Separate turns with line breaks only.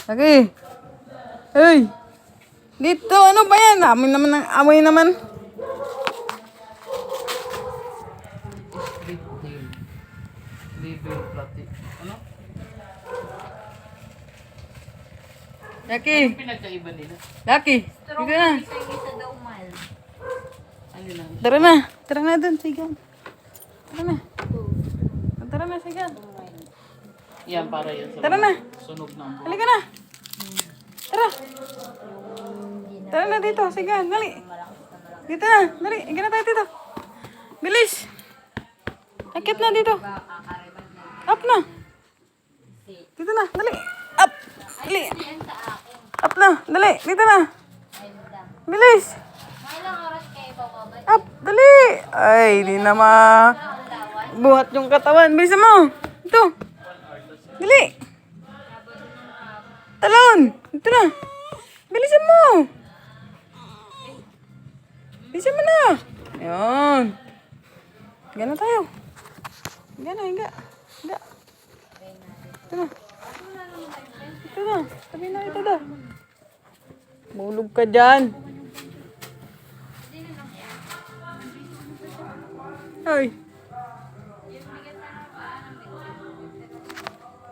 Lagi. Hey. Dito, ano ba yan? Amoy naman ng amoy naman.
Ano?
Laki.
Anong pinagkaiba nila?
Laki. Dito na.
Isa daw mal.
Ano lang?
Tara na. Tara na dun, sigan. Tara na. Tara na, sigan.
Yan, para yan sa
Tara na.
sunog ng buhay.
Halika na. Tara. Tara na dito, sigan. Dali. Dito na. Dali. Higa na tayo dito. Bilis. Akit na dito. Up na. Dito na. Dali. Up. Dali. Up na. Dali. Dito na. Bilis.
Ilang oras kayo bababa?
Up. Dali. Ay, di na buhat yung katawan. Bilisan mo. Ito. Dali. Talon. Ito na. Bilisan mo. Bilisan mo na. Ayan. Higa na tayo. Higa na, higa. Higa. Ito na. Ito na. Tabi na ito na. Mulog ka dyan. Ay.